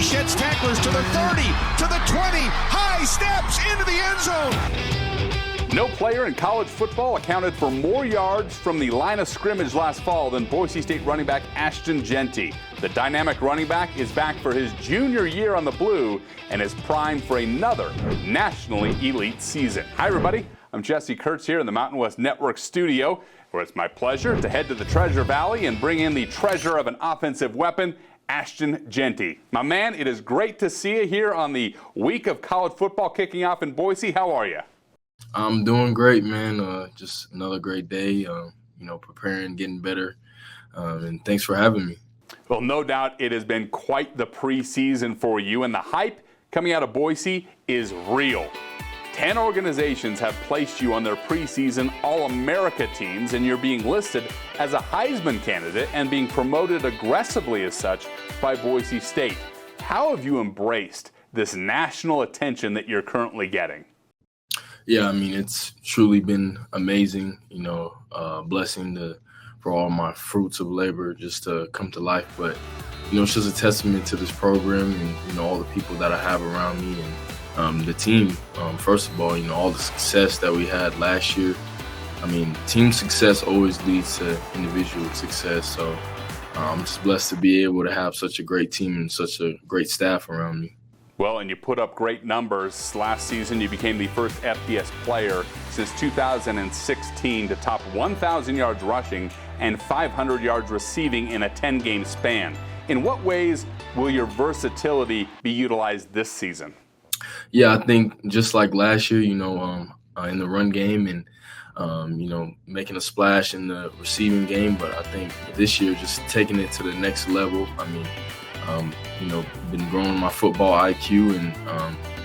sheds tacklers to the 30, to the 20, high steps into the end zone. No player in college football accounted for more yards from the line of scrimmage last fall than Boise State running back Ashton Jeanty. The dynamic running back is back for his junior year on the Blue and is primed for another nationally elite season. Hi, everybody. I'm Jesse Kurtz here in the Mountain West Network studio, where it's my pleasure to head to the Treasure Valley and bring in the treasure of an offensive weapon, Ashton Jeanty. My man, it is great to see you here on the week of college football kicking off in Boise. How are you? I'm doing great, man. Just another great day, preparing, getting better, and thanks for having me. Well, no doubt it has been quite the preseason for you, and the hype coming out of Boise is real. 10 organizations have placed you on their preseason All-America teams, and you're being listed as a Heisman candidate and being promoted aggressively as such by Boise State. How have you embraced this national attention that you're currently getting? Yeah, I mean, it's truly been amazing, blessing for all my fruits of labor just to come to life. But, it's just a testament to this program and, all the people that I have around me and the team. First of all, all the success that we had last year. I mean, team success always leads to individual success. So I'm just blessed to be able to have such a great team and such a great staff around me. Well, and you put up great numbers. Last season, you became the first FBS player since 2016 to top 1,000 yards rushing and 500 yards receiving in a 10-game span. In what ways will your versatility be utilized this season? Yeah, I think just like last year, in the run game and, making a splash in the receiving game. But I think this year, just taking it to the next level. I mean, been growing my football IQ and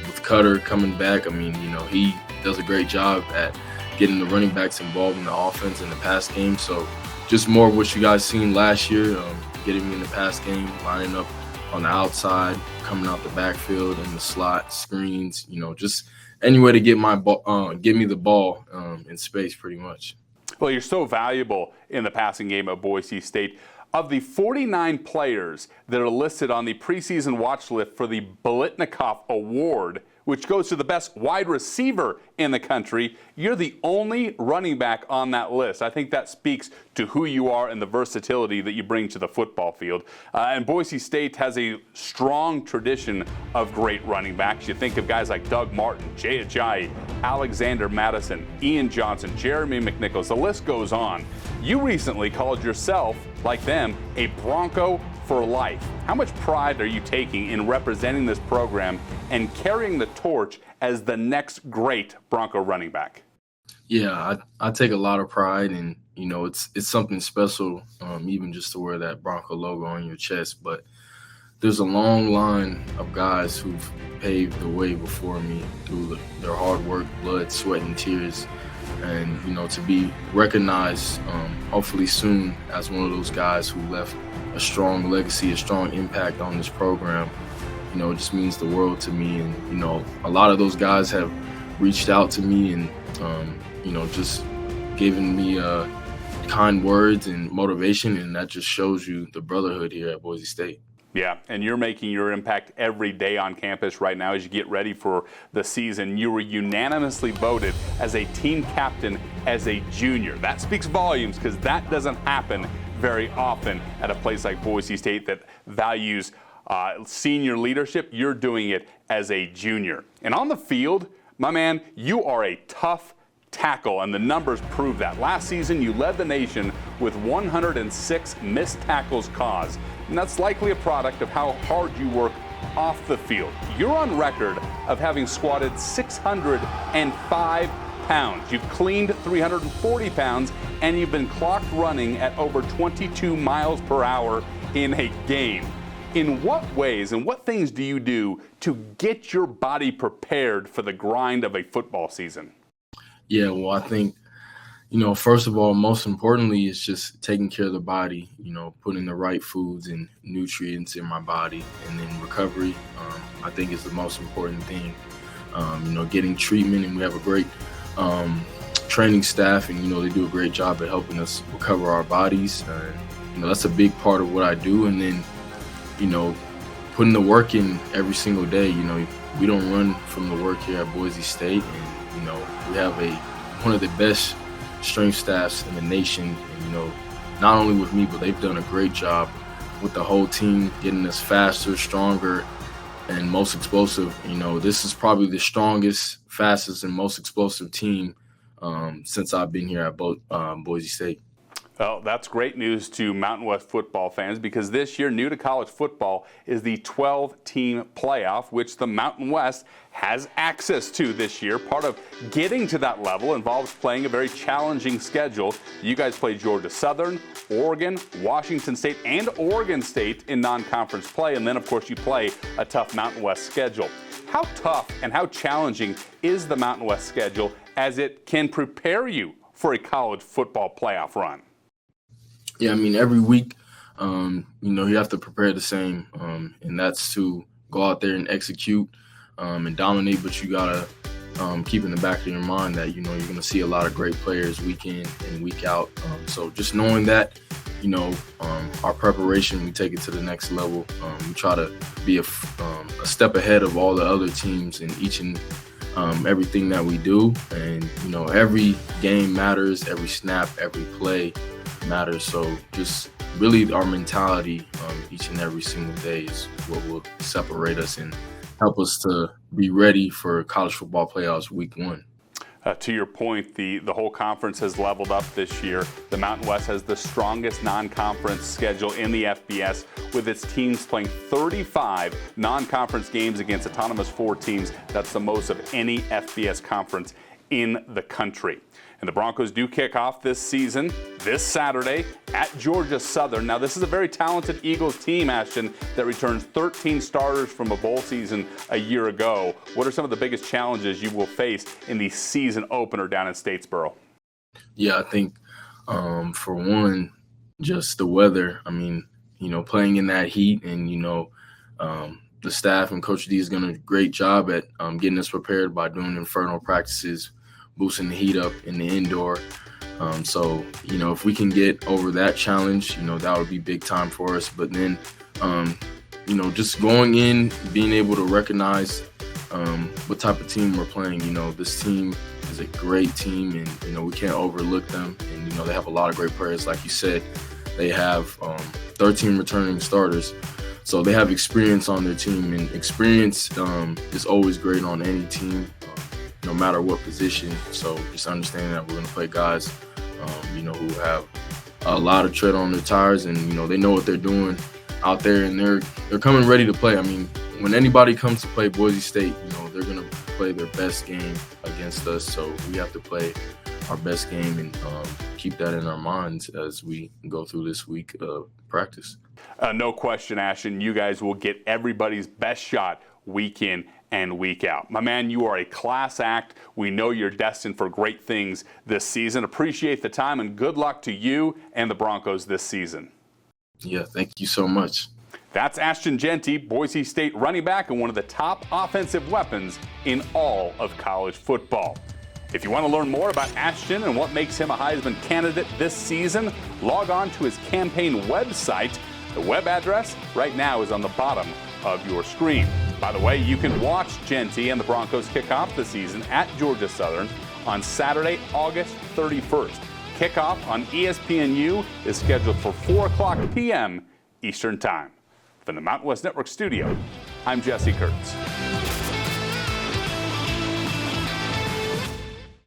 with Cutter coming back, I mean, he does a great job at getting the running backs involved in the offense and the pass game. So just more of what you guys seen last year, getting me in the pass game, lining up on the outside, coming out the backfield in the slot, screens, just any way to get get me the ball in space pretty much. Well, you're so valuable in the passing game at Boise State. Of the 49 players that are listed on the preseason watch list for the Biletnikoff Award, which goes to the best wide receiver in the country, you're the only running back on that list. I think that speaks to who you are and the versatility that you bring to the football field. And Boise State has a strong tradition of great running backs. You think of guys like Doug Martin, Jay Ajayi, Alexander Madison, Ian Johnson, Jeremy McNichols. The list goes on. You recently called yourself, like them, a Bronco for life. How much pride are you taking in representing this program and carrying the torch as the next great Bronco running back? Yeah, I take a lot of pride, and it's something special, even just to wear that Bronco logo on your chest. But there's a long line of guys who've paved the way before me through their hard work, blood, sweat, and tears. And to be recognized, hopefully soon, as one of those guys who left a strong legacy, a strong impact on this program, it just means the world to me. And a lot of those guys have reached out to me and just given me kind words and motivation, and that just shows you the brotherhood here at Boise State. Yeah, and you're making your impact every day on campus right now as you get ready for the season. You were unanimously voted as a team captain as a junior. That speaks volumes because that doesn't happen very often at a place like Boise State that values senior leadership. You're doing it as a junior. And on the field, my man, you are a tough tackle, and the numbers prove that. Last season, you led the nation with 106 missed tackles caused. And that's likely a product of how hard you work off the field. You're on record of having squatted 605 pounds. You've cleaned 340 pounds, and you've been clocked running at over 22 miles per hour in a game. In what ways and what things do you do to get your body prepared for the grind of a football season? Yeah, well, I think, first of all, most importantly, is just taking care of the body, putting the right foods and nutrients in my body. And then recovery, I think, is the most important thing. Getting treatment, and we have a great training staff, and, they do a great job at helping us recover our bodies. That's a big part of what I do. And then, putting the work in every single day. You know, we don't run from the work here at Boise State, and you know, we have one of the best strength staffs in the nation. And you know, not only with me, but they've done a great job with the whole team, getting us faster, stronger, and most explosive. You know, this is probably the strongest, fastest, and most explosive team since I've been here at Boise State. Well, that's great news to Mountain West football fans, because this year, new to college football, is the 12-team playoff, which the Mountain West has access to this year. Part of getting to that level involves playing a very challenging schedule. You guys play Georgia Southern, Oregon, Washington State, and Oregon State in non-conference play, and then, of course, you play a tough Mountain West schedule. How tough and how challenging is the Mountain West schedule as it can prepare you for a college football playoff run? Yeah, I mean, every week, you know, you have to prepare the same, and that's to go out there and execute and dominate. But you gotta keep in the back of your mind that, you know, you're gonna see a lot of great players week in and week out. So just knowing that, you know, our preparation, we take it to the next level. We try to be a step ahead of all the other teams in each and everything that we do. And you know, every game matters, every snap, every play matters. So just really our mentality each and every single day is what will separate us and help us to be ready for college football playoffs week 1. To your point, the whole conference has leveled up this year. The Mountain West has the strongest non-conference schedule in the FBS, with its teams playing 35 non-conference games against autonomous 4 teams. That's the most of any FBS conference in the country. And the Broncos do kick off this season this Saturday at Georgia Southern. Now, this is a very talented Eagles team, Ashton, that returns 13 starters from a bowl season a year ago. What are some of the biggest challenges you will face in the season opener down in Statesboro? Yeah, I think for one, just the weather. I mean, you know, playing in that heat, and you know, the staff and Coach D has done a great job at getting us prepared by doing infernal practices, boosting the heat up in the indoor. So, you know, if we can get over that challenge, you know, that would be big time for us. But then, you know, just going in, being able to recognize what type of team we're playing. You know, this team is a great team, and, you know, we can't overlook them. And, you know, they have a lot of great players. Like you said, they have 13 returning starters. So they have experience on their team, and experience is always great on any team, no matter what position. So just understanding that we're going to play guys, you know, who have a lot of tread on their tires, and, you know, they know what they're doing out there, and they're coming ready to play. I mean, when anybody comes to play Boise State, you know, they're going to play their best game against us. So we have to play our best game and keep that in our minds as we go through this week of practice. No question, Ashton. You guys will get everybody's best shot week in and week out. My man, you are a class act. We know you're destined for great things this season. Appreciate the time, and good luck to you and the Broncos this season. Yeah, thank you so much. That's Ashton Jeanty, Boise State running back and one of the top offensive weapons in all of college football. If you want to learn more about Ashton and what makes him a Heisman candidate this season, log on to his campaign website. The web address right now is on the bottom of your screen. By the way, you can watch Jeanty and the Broncos kick off the season at Georgia Southern on Saturday, August 31st. Kickoff on ESPNU is scheduled for 4:00 p.m. Eastern Time. From the Mountain West Network studio, I'm Jesse Kurtz.